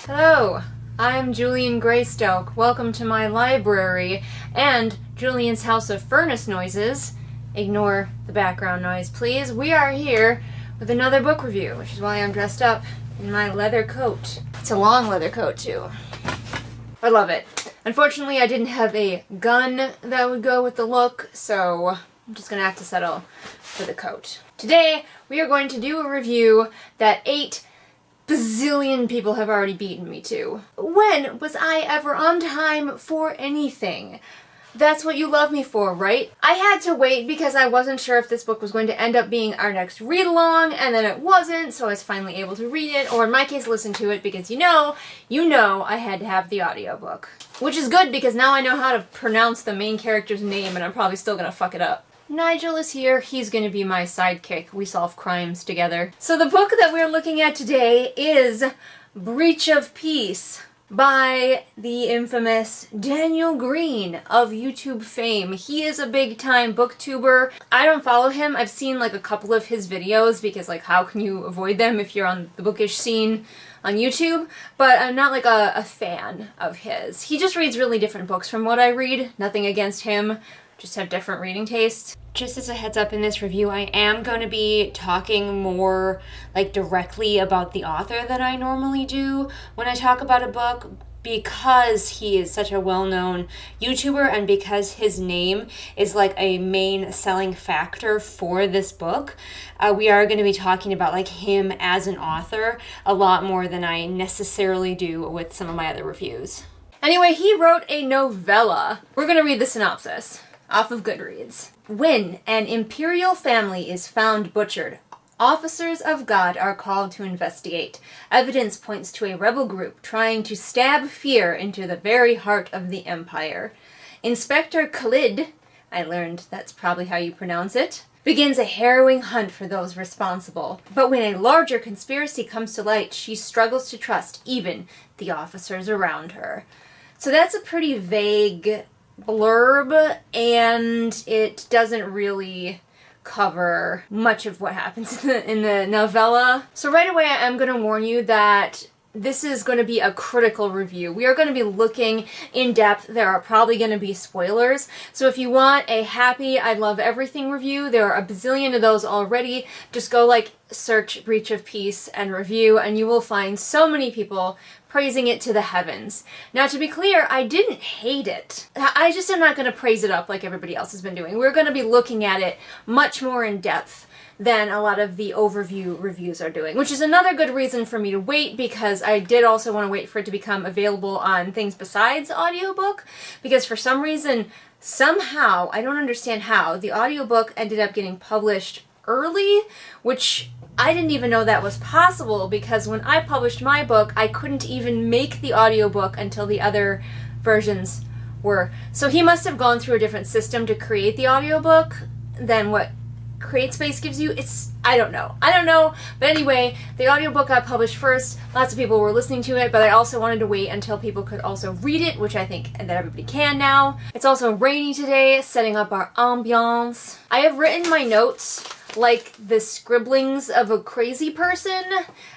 Hello, I'm Julian Greystoke. Welcome to my library and Julian's House of Furnace Noises. Ignore the background noise, please. We are here with another book review, which is why I'm dressed up in my leather coat. It's a long leather coat, too. I love it. Unfortunately, I didn't have a gun that would go with the look, so I'm just gonna have to settle for the coat. Today, we are going to do a review that 8 bazillion people have already beaten me to. When was I ever on time for anything? That's what you love me for, right? I had to wait because I wasn't sure if this book was going to end up being our next read-along, and then it wasn't, so I was finally able to read it, or in my case, listen to it, because you know, I had to have the audiobook. Which is good, because now I know how to pronounce the main character's name, and I'm probably still gonna fuck it up. Nigel is here. He's going to be my sidekick. We solve crimes together. So the book that we're looking at today is Breach of Peace by the infamous Daniel Green of YouTube fame. He is a big-time booktuber. I don't follow him. I've seen like a couple of his videos because like how can you avoid them if you're on the bookish scene on YouTube? But I'm not like a fan of his. He just reads really different books from what I read. Nothing against him. Just have different reading tastes. Just as a heads up in this review, I am going to be talking more like directly about the author than I normally do when I talk about a book, because he is such a well-known YouTuber and because his name is like a main selling factor for this book. We are going to be talking about like him as an author a lot more than I necessarily do with some of my other reviews. Anyway, he wrote a novella. We're going to read the synopsis off of Goodreads. When an imperial family is found butchered, officers of God are called to investigate. Evidence points to a rebel group trying to stab fear into the very heart of the empire. Inspector Khalid, I learned that's probably how you pronounce it, begins a harrowing hunt for those responsible. But when a larger conspiracy comes to light, she struggles to trust even the officers around her. So that's a pretty vague blurb, and it doesn't really cover much of what happens in the novella. So right away I am going to warn you that this is going to be a critical review. We are going to be looking in depth. There are probably going to be spoilers. So if you want a happy, I love everything review, there are a bazillion of those already. Just go like search Breach of Peace and review, and you will find so many people praising it to the heavens. Now, to be clear, I didn't hate it. I just am not going to praise it up like everybody else has been doing. We're going to be looking at it much more in depth than a lot of the overview reviews are doing, which is another good reason for me to wait, because I did also want to wait for it to become available on things besides audiobook, because for some reason, somehow, I don't understand how, the audiobook ended up getting published early, which I didn't even know that was possible, because when I published my book, I couldn't even make the audiobook until the other versions were. So he must have gone through a different system to create the audiobook than what CreateSpace gives you. I don't know. But anyway, the audiobook got published first. Lots of people were listening to it, but I also wanted to wait until people could also read it, which I think that everybody can now. It's also rainy today, setting up our ambiance. I have written my notes like the scribblings of a crazy person.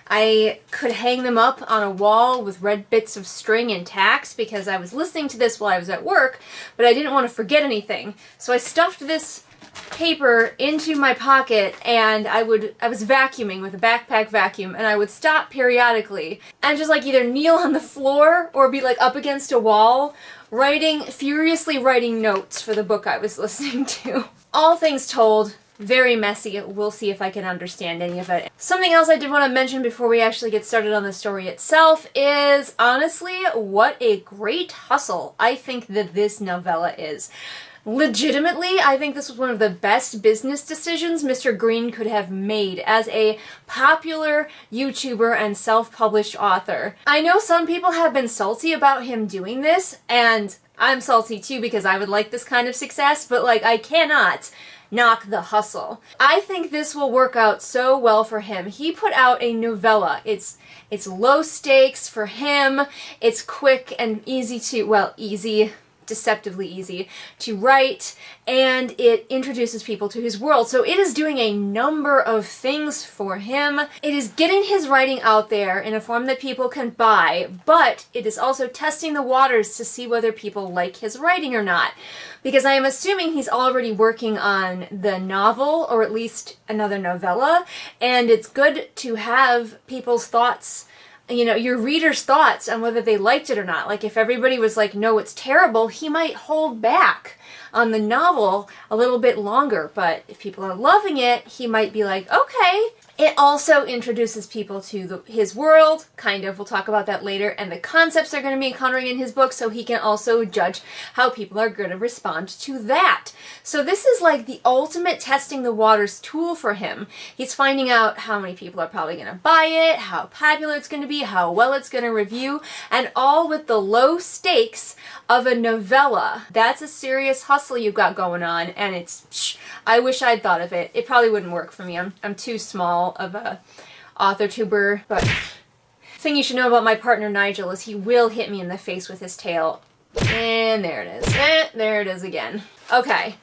I could hang them up on a wall with red bits of string and tacks because I was listening to this while I was at work, but I didn't want to forget anything. So I stuffed this paper into my pocket, and I was vacuuming with a backpack vacuum, and I would stop periodically and just like either kneel on the floor or be like up against a wall furiously writing notes for the book I was listening to. All things told, very messy. We'll see if I can understand any of it. Something else I did want to mention before we actually get started on the story itself is, honestly, what a great hustle I think that this novella is. Legitimately, I think this was one of the best business decisions Mr. Green could have made as a popular YouTuber and self-published author. I know some people have been salty about him doing this, and I'm salty too because I would like this kind of success, but like I cannot knock the hustle. I think this will work out so well for him. He put out a novella. It's low stakes for him. It's quick and easy to, well, easy deceptively easy to write, and it introduces people to his world. So it is doing a number of things for him. It is getting his writing out there in a form that people can buy, but it is also testing the waters to see whether people like his writing or not. Because I am assuming he's already working on the novel, or at least another novella, and it's good to have people's thoughts, you know, your readers' thoughts on whether they liked it or not. Like, if everybody was like, no, it's terrible, he might hold back on the novel a little bit longer. But if people are loving it, he might be like, okay. It also introduces people to his world, kind of. We'll talk about that later. And the concepts they're going to be encountering in his book, so he can also judge how people are going to respond to that. So this is like the ultimate testing the waters tool for him. He's finding out how many people are probably going to buy it, how popular it's going to be, how well it's going to review, and all with the low stakes of a novella. That's a serious hustle you've got going on, and it's, I wish I'd thought of it. It probably wouldn't work for me. I'm too small of a author tuber. But the thing you should know about my partner Nigel is he will hit me in the face with his tail. And there it is. There it is again. Okay.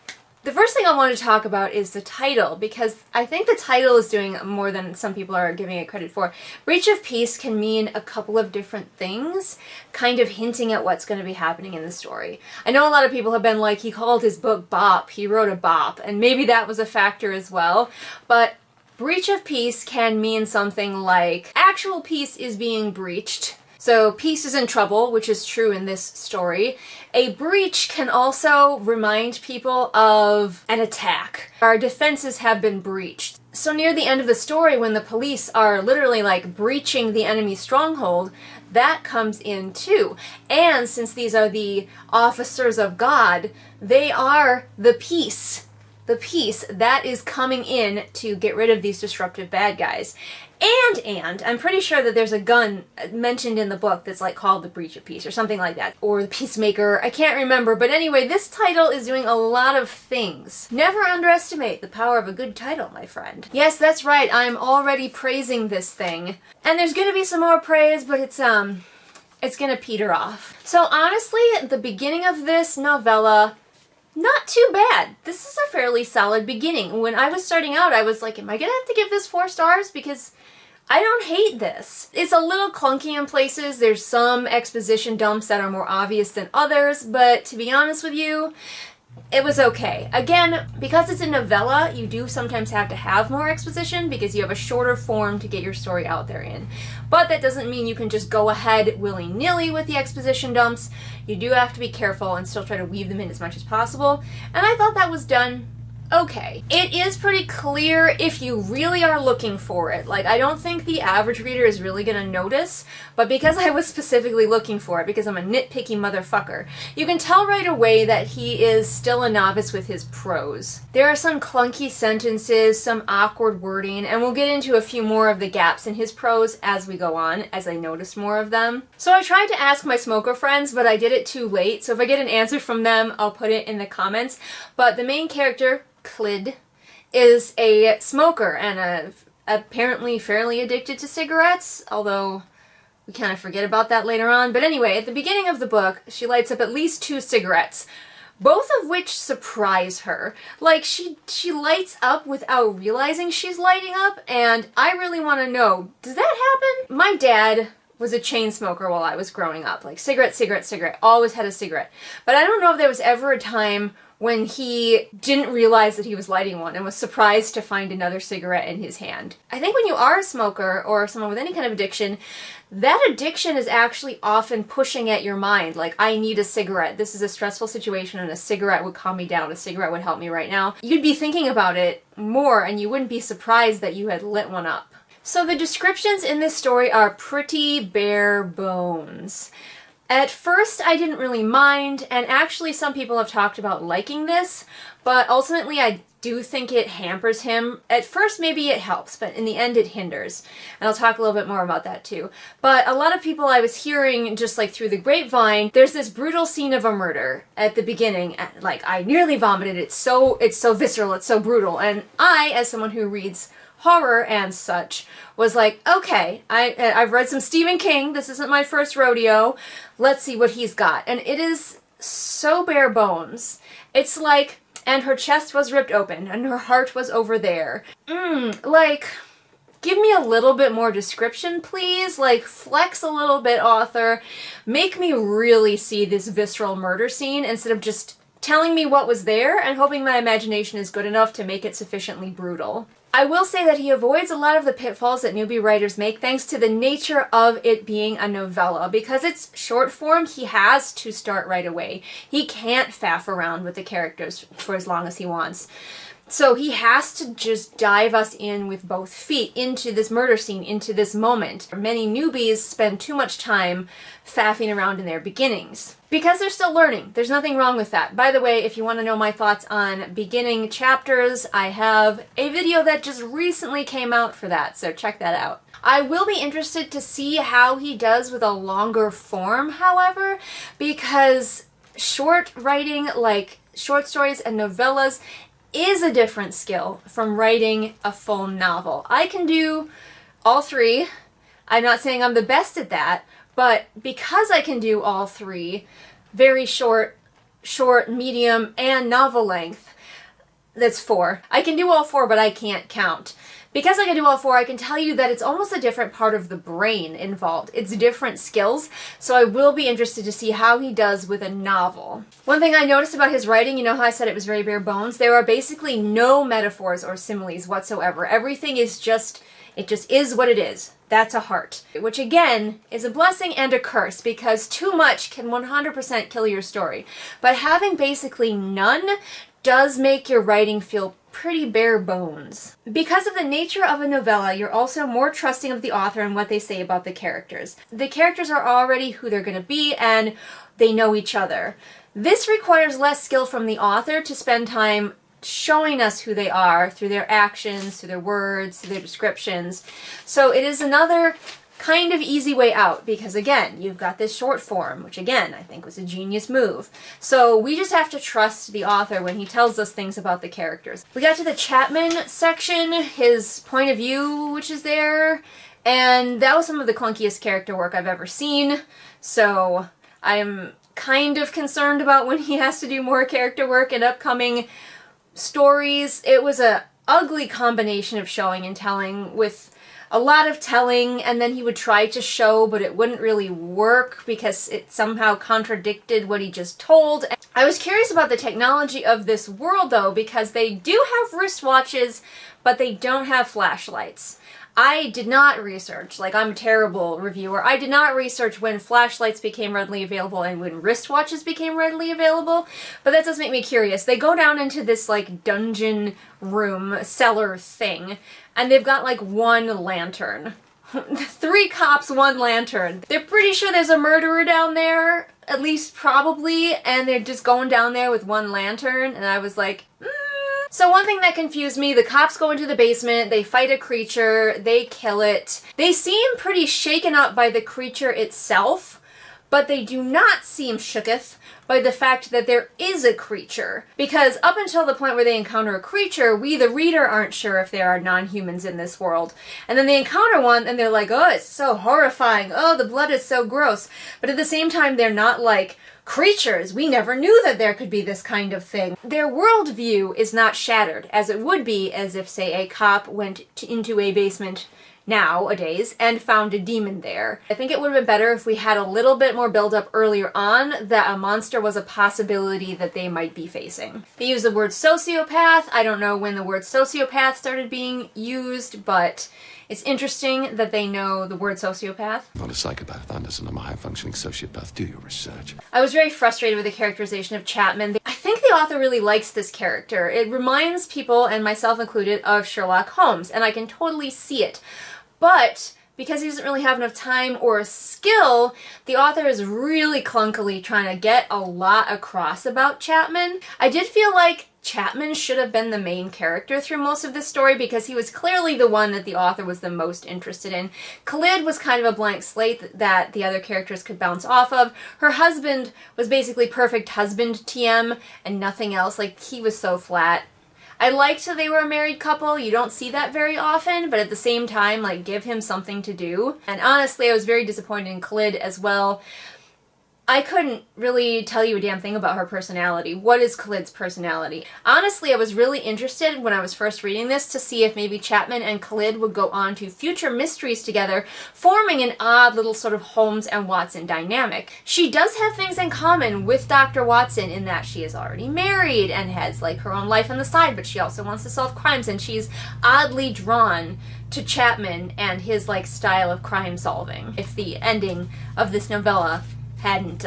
The first thing I want to talk about is the title, because I think the title is doing more than some people are giving it credit for. Breach of peace can mean a couple of different things, kind of hinting at what's going to be happening in the story. I know a lot of people have been like, he called his book Bop, he wrote a bop, and maybe that was a factor as well, but breach of peace can mean something like actual peace is being breached. So peace is in trouble, which is true in this story. A breach can also remind people of an attack. Our defenses have been breached. So near the end of the story, when the police are literally like breaching the enemy stronghold, that comes in too. And since these are the officers of God, they are the peace. The peace that is coming in to get rid of these disruptive bad guys. And I'm pretty sure that there's a gun mentioned in the book that's like called the Breach of Peace or something like that. Or the Peacemaker, I can't remember. But anyway, this title is doing a lot of things. Never underestimate the power of a good title, my friend. Yes, that's right, I'm already praising this thing. And there's gonna be some more praise, but it's gonna peter off. So honestly, the beginning of this novella, not too bad. This is a fairly solid beginning. When I was starting out, I was like, am I gonna have to give this 4 stars? Because I don't hate this. It's a little clunky in places. There's some exposition dumps that are more obvious than others, but to be honest with you, it was okay. Again, because it's a novella, you do sometimes have to have more exposition because you have a shorter form to get your story out there in. But that doesn't mean you can just go ahead willy-nilly with the exposition dumps. You do have to be careful and still try to weave them in as much as possible. And I thought that was done okay. It is pretty clear if you really are looking for it. Like, I don't think the average reader is really gonna notice, but because I was specifically looking for it, because I'm a nitpicky motherfucker, you can tell right away that he is still a novice with his prose. There are some clunky sentences, some awkward wording, and we'll get into a few more of the gaps in his prose as we go on, as I notice more of them. So I tried to ask my smoker friends, but I did it too late, so if I get an answer from them, I'll put it in the comments. But the main character, Clid, is a smoker and apparently fairly addicted to cigarettes, although we kind of forget about that later on. But anyway, at the beginning of the book, she lights up at least 2 cigarettes, both of which surprise her. Like, she lights up without realizing she's lighting up, and I really want to know, does that happen? My dad was a chain smoker while I was growing up. Like, cigarette, cigarette, cigarette. Always had a cigarette. But I don't know if there was ever a time when he didn't realize that he was lighting one and was surprised to find another cigarette in his hand. I think when you are a smoker or someone with any kind of addiction, that addiction is actually often pushing at your mind, like, I need a cigarette. This is a stressful situation and a cigarette would calm me down. A cigarette would help me right now. You'd be thinking about it more and you wouldn't be surprised that you had lit one up. So the descriptions in this story are pretty bare bones. At first, I didn't really mind, and actually some people have talked about liking this, but ultimately I do think it hampers him. At first, maybe it helps, but in the end it hinders. And I'll talk a little bit more about that too. But a lot of people I was hearing, just like through the grapevine, there's this brutal scene of a murder at the beginning. Like, I nearly vomited. It's so visceral, it's so brutal. And I, as someone who reads horror and such, was like, okay, I've read some Stephen King. This isn't my first rodeo. Let's see what he's got. And it is so bare bones. It's like, and her chest was ripped open, and her heart was over there. Like, give me a little bit more description, please. Like, flex a little bit, author. Make me really see this visceral murder scene instead of just telling me what was there and hoping my imagination is good enough to make it sufficiently brutal. I will say that he avoids a lot of the pitfalls that newbie writers make thanks to the nature of it being a novella. Because it's short form, he has to start right away. He can't faff around with the characters for as long as he wants. So he has to just dive us in with both feet into this murder scene, into this moment. Many newbies spend too much time faffing around in their beginnings. Because they're still learning. There's nothing wrong with that. By the way, if you want to know my thoughts on beginning chapters, I have a video that just recently came out for that, so check that out. I will be interested to see how he does with a longer form, however, because short writing, like short stories and novellas, is a different skill from writing a full novel. I can do all three. I'm not saying I'm the best at that, but because I can do all three, very short, medium, and novel length, that's 4. I can do all 4, but I can't count. Because I can do all 4, I can tell you that it's almost a different part of the brain involved. It's different skills, so I will be interested to see how he does with a novel. One thing I noticed about his writing, you know how I said it was very bare bones? There are basically no metaphors or similes whatsoever. Everything is just, it just is what it is. That's a heart. Which again, is a blessing and a curse, because too much can 100% kill your story. But having basically none does make your writing feel pretty bare bones. Because of the nature of a novella, you're also more trusting of the author and what they say about the characters. The characters are already who they're going to be, and they know each other. This requires less skill from the author to spend time showing us who they are through their actions, through their words, through their descriptions. So it is another kind of easy way out, because again, you've got this short form, which again, I think was a genius move. So we just have to trust the author when he tells us things about the characters. We got to the Chapman section, his point of view, which is there, and that was some of the clunkiest character work I've ever seen. So I'm kind of concerned about when he has to do more character work in upcoming stories. It was a ugly combination of showing and telling, with a lot of telling, and then he would try to show, but it wouldn't really work because it somehow contradicted what he just told. I was curious about the technology of this world, though, because they do have wristwatches, but they don't have flashlights. I did not research, like I'm a terrible reviewer, I did not research when flashlights became readily available and when wristwatches became readily available, but that does make me curious. They go down into this like dungeon room, cellar thing, and they've got like one lantern. 3 cops, 1 lantern. They're pretty sure there's a murderer down there, at least probably, and they're just going down there with 1 lantern, and I was like, So one thing that confused me, the cops go into the basement, they fight a creature, they kill it. They seem pretty shaken up by the creature itself, but they do not seem shooketh by the fact that there is a creature. Because up until the point where they encounter a creature, we, the reader, aren't sure if there are non-humans in this world. And then they encounter one and they're like, oh, it's so horrifying, oh, the blood is so gross. But at the same time, they're not like, creatures, we never knew that there could be this kind of thing. Their worldview is not shattered, as it would be as if, say, a cop went into a basement nowadays and found a demon there. I think it would have been better if we had a little bit more build-up earlier on that a monster was a possibility that they might be facing. They use the word sociopath. I don't know when the word sociopath started being used, but it's interesting that they know the word sociopath. I'm not a psychopath, Anderson. I'm a high-functioning sociopath. Do your research. I was very frustrated with the characterization of Chapman. I think the author really likes this character. It reminds people, and myself included, of Sherlock Holmes, and I can totally see it. But because he doesn't really have enough time or skill, the author is really clunkily trying to get a lot across about Chapman. I did feel like Chapman should have been the main character through most of this story because he was clearly the one that the author was the most interested in. Khalid was kind of a blank slate that the other characters could bounce off of. Her husband was basically perfect husband TM and nothing else. Like, he was so flat. I liked that they were a married couple. You don't see that very often, but at the same time, like, give him something to do. And honestly, I was very disappointed in Khalid as well. I couldn't really tell you a damn thing about her personality. What is Khalid's personality? Honestly, I was really interested when I was first reading this to see if maybe Chapman and Khalid would go on to future mysteries together, forming an odd little sort of Holmes and Watson dynamic. She does have things in common with Dr. Watson in that she is already married and has like her own life on the side, but she also wants to solve crimes, and she's oddly drawn to Chapman and his like style of crime solving. If the ending of this novella hadn't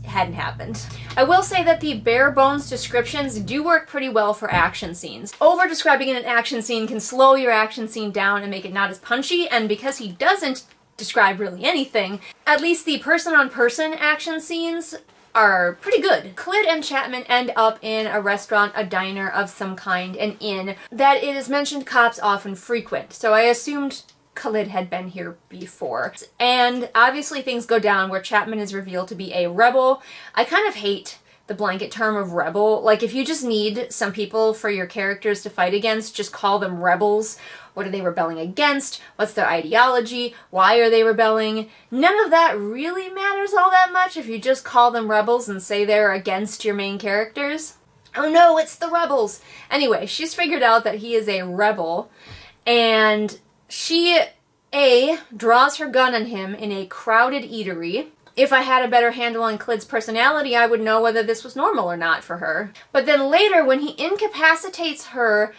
happened. I will say that the bare bones descriptions do work pretty well for action scenes. Over describing an action scene can slow your action scene down and make it not as punchy, and because he doesn't describe really anything, at least the person-on-person action scenes are pretty good. Khalid and Chapman end up in a restaurant, a diner of some kind, an inn, that it is mentioned cops often frequent, so I assumed Khalid had been here before. And obviously things go down where Chapman is revealed to be a rebel. I kind of hate the blanket term of rebel. Like, if you just need some people for your characters to fight against, just call them rebels. What are they rebelling against? What's their ideology? Why are they rebelling? None of that really matters all that much if you just call them rebels and say they're against your main characters. Oh no, it's the rebels! Anyway, she's figured out that he is a rebel, and she, draws her gun on him in a crowded eatery. If I had a better handle on Khalid's personality, I would know whether this was normal or not for her. But then later, when he incapacitates her,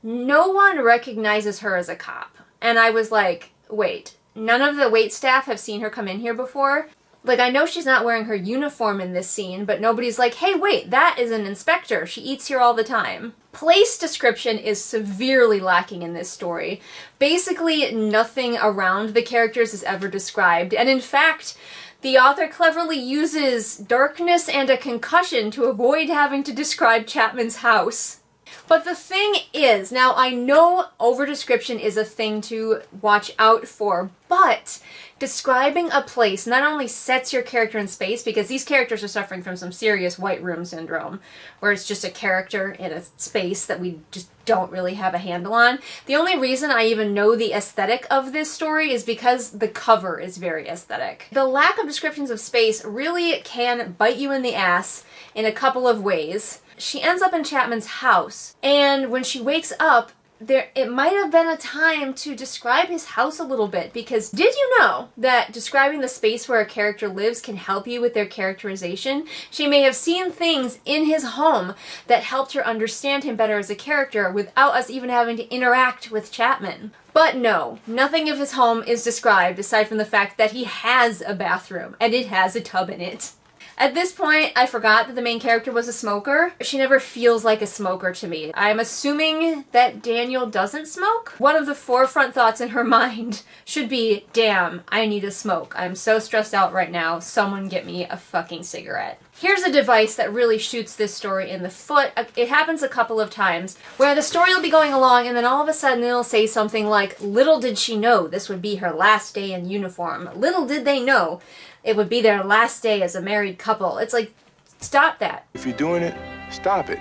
no one recognizes her as a cop. And I was like, wait, none of the waitstaff have seen her come in here before? Like, I know she's not wearing her uniform in this scene, but nobody's like, hey, wait, that is an inspector. She eats here all the time. Place description is severely lacking in this story. Basically, nothing around the characters is ever described, and in fact, the author cleverly uses darkness and a concussion to avoid having to describe Chapman's house. But the thing is, now I know over-description is a thing to watch out for, but describing a place not only sets your character in space, because these characters are suffering from some serious white room syndrome, where it's just a character in a space that we just don't really have a handle on. The only reason I even know the aesthetic of this story is because the cover is very aesthetic. The lack of descriptions of space really can bite you in the ass in a couple of ways. She ends up in Chapman's house, and when she wakes up, it might have been a time to describe his house a little bit, because did you know that describing the space where a character lives can help you with their characterization? She may have seen things in his home that helped her understand him better as a character without us even having to interact with Chapman. But no, nothing of his home is described aside from the fact that he has a bathroom, and it has a tub in it. At this point, I forgot that the main character was a smoker. She never feels like a smoker to me. I'm assuming that Daniel doesn't smoke? One of the forefront thoughts in her mind should be, damn, I need a smoke. I'm so stressed out right now. Someone get me a fucking cigarette. Here's a device that really shoots this story in the foot. It happens a couple of times where the story will be going along and then all of a sudden it'll say something like, little did she know this would be her last day in uniform. Little did they know it would be their last day as a married couple. It's like, stop that. If you're doing it, stop it.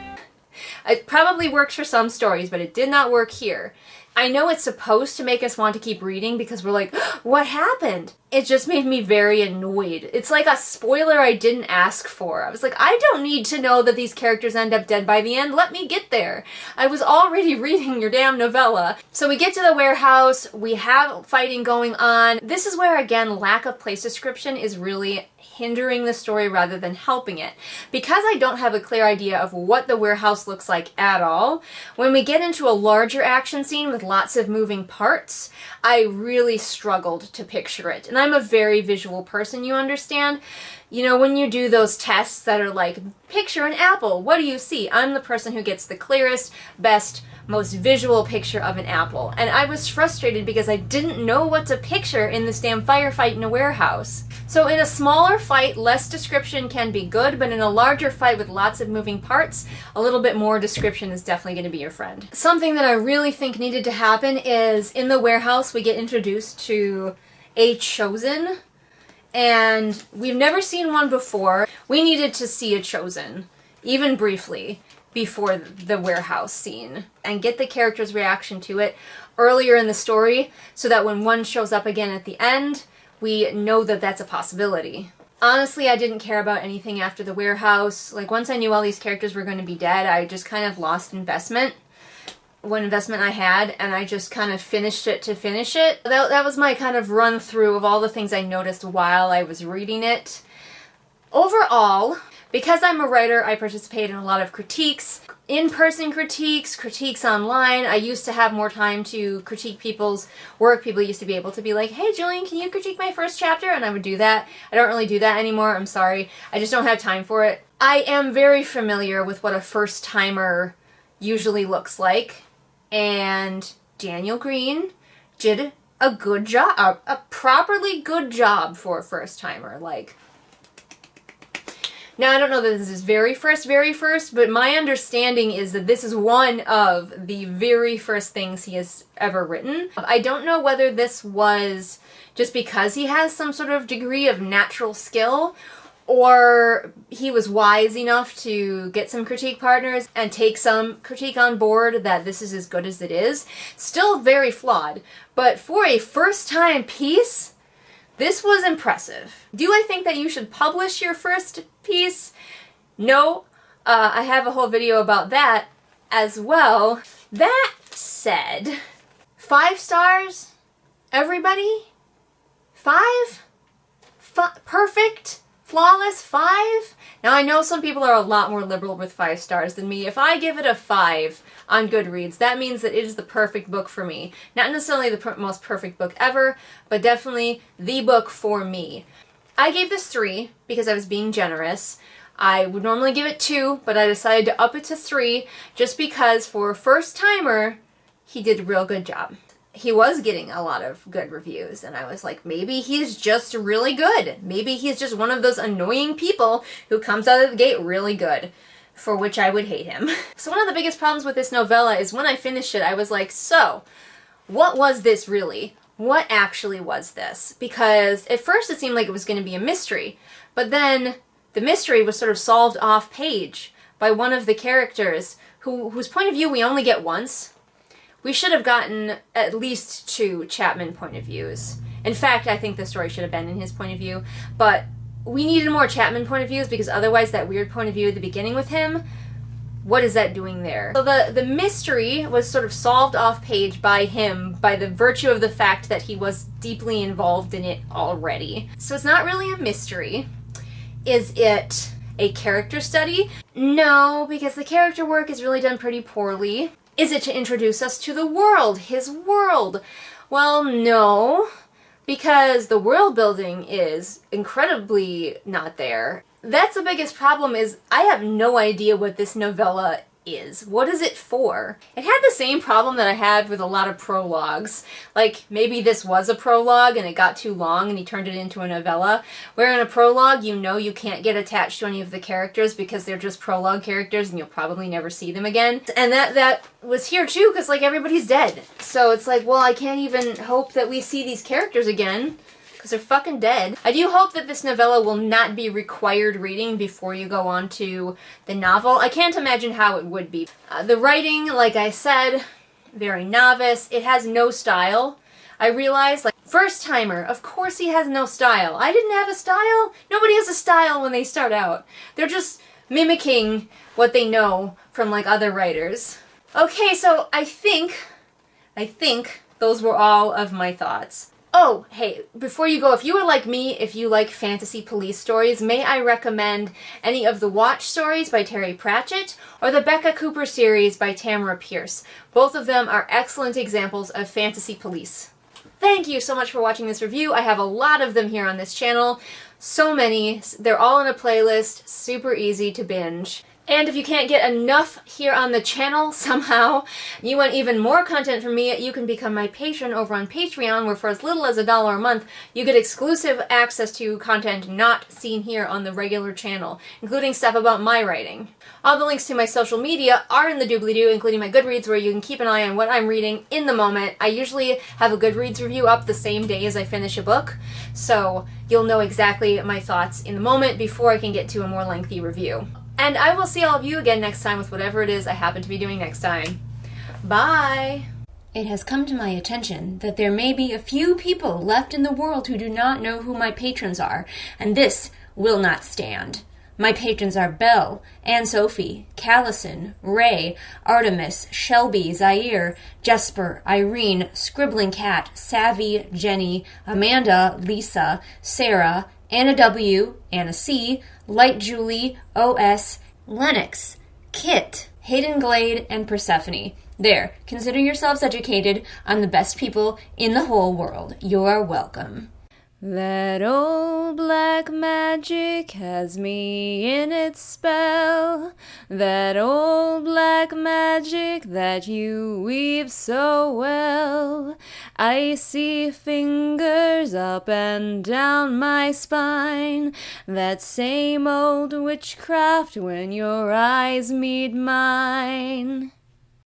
It probably works for some stories, but it did not work here. I know it's supposed to make us want to keep reading because we're like, what happened? It just made me very annoyed. It's like a spoiler I didn't ask for. I was like, I don't need to know that these characters end up dead by the end. Let me get there. I was already reading your damn novella. So we get to the warehouse. We have fighting going on. This is where, again, lack of place description is really hindering the story rather than helping it. Because I don't have a clear idea of what the warehouse looks like at all, when we get into a larger action scene with lots of moving parts, I really struggled to picture it. And I'm a very visual person, you understand? You know, when you do those tests that are like, picture an apple, what do you see? I'm the person who gets the clearest, best, most visual picture of an apple. And I was frustrated because I didn't know what to picture in this damn firefight in a warehouse. So in a smaller fight, less description can be good, but in a larger fight with lots of moving parts, a little bit more description is definitely going to be your friend. Something that I really think needed to happen is in the warehouse we get introduced to a Chosen, and we've never seen one before. We needed to see a Chosen, even briefly, before the warehouse scene, and get the character's reaction to it earlier in the story so that when one shows up again at the end, we know that that's a possibility. Honestly, I didn't care about anything after The Warehouse. Like, once I knew all these characters were going to be dead, I just kind of lost investment. What investment I had, and I just kind of finished it to finish it. That was my kind of run through of all the things I noticed while I was reading it. Overall, because I'm a writer, I participate in a lot of critiques. In-person critiques online. I used to have more time to critique people's work. People used to be able to be like, hey Julian, can you critique my first chapter? And I would do that. I don't really do that anymore. I'm sorry. I just don't have time for it. I am very familiar with what a first-timer usually looks like. And Daniel Green did a good job, a properly good job for a first-timer. Like, now I don't know that this is very first, but my understanding is that this is one of the very first things he has ever written. I don't know whether this was just because he has some sort of degree of natural skill, or he was wise enough to get some critique partners and take some critique on board that this is as good as it is. Still very flawed, but for a first-time piece, this was impressive. Do I think that you should publish your first piece? No. I have a whole video about that as well. That said, 5 stars? Everybody? 5? Perfect? Flawless 5? Now I know some people are a lot more liberal with 5 stars than me. If I give it a 5 on Goodreads, that means that it is the perfect book for me. Not necessarily the most perfect book ever, but definitely the book for me. I gave this 3 because I was being generous. I would normally give it 2, but I decided to up it to 3 just because for a first-timer, he did a real good job. He was getting a lot of good reviews, and I was like, maybe he's just really good. Maybe he's just one of those annoying people who comes out of the gate really good, for which I would hate him. So one of the biggest problems with this novella is when I finished it, I was like, so, what was this really? What actually was this? Because at first it seemed like it was going to be a mystery, but then the mystery was sort of solved off page by one of the characters whose point of view we only get once. We should have gotten at least 2 Chapman point of views. In fact, I think the story should have been in his point of view, but we needed more Chapman point of views because otherwise that weird point of view at the beginning with him, what is that doing there? So the mystery was sort of solved off page by him by the virtue of the fact that he was deeply involved in it already. So it's not really a mystery. Is it a character study? No, because the character work is really done pretty poorly. Is it to introduce us to the world, his world? Well, no, because the world building is incredibly not there. That's the biggest problem is I have no idea what this novella is. What is it for? It had the same problem that I had with a lot of prologues. Like, maybe this was a prologue and it got too long and he turned it into a novella, where in a prologue you know you can't get attached to any of the characters because they're just prologue characters and you'll probably never see them again. And that was here too, because like everybody's dead. So it's like, well, I can't even hope that we see these characters again, because they're fucking dead. I do hope that this novella will not be required reading before you go on to the novel. I can't imagine how it would be. The writing, like I said, very novice. It has no style. I realized, like, first-timer, of course he has no style. I didn't have a style. Nobody has a style when they start out. They're just mimicking what they know from, like, other writers. Okay, so I think those were all of my thoughts. Oh, hey, before you go, if you are like me, if you like fantasy police stories, may I recommend any of the Watch stories by Terry Pratchett or the Becca Cooper series by Tamara Pierce. Both of them are excellent examples of fantasy police. Thank you so much for watching this review. I have a lot of them here on this channel. So many. They're all in a playlist. Super easy to binge. And if you can't get enough here on the channel somehow, you want even more content from me, you can become my patron over on Patreon, where for as little as $1 a month, you get exclusive access to content not seen here on the regular channel, including stuff about my writing. All the links to my social media are in the doobly-doo, including my Goodreads, where you can keep an eye on what I'm reading in the moment. I usually have a Goodreads review up the same day as I finish a book, so you'll know exactly my thoughts in the moment before I can get to a more lengthy review. And I will see all of you again next time with whatever it is I happen to be doing next time. Bye! It has come to my attention that there may be a few people left in the world who do not know who my patrons are, and this will not stand. My patrons are Belle, Anne Sophie, Callison, Ray, Artemis, Shelby, Zaire, Jesper, Irene, Scribbling Cat, Savvy, Jenny, Amanda, Lisa, Sarah, Anna W., Anna C., Light Julie, OS, Lennox, Kit, Hayden Glade, and Persephone. There, consider yourselves educated on the best people in the whole world. You're welcome. That old black magic has me in its spell. That old black magic that you weave so well. Icy fingers up and down my spine. That same old witchcraft when your eyes meet mine.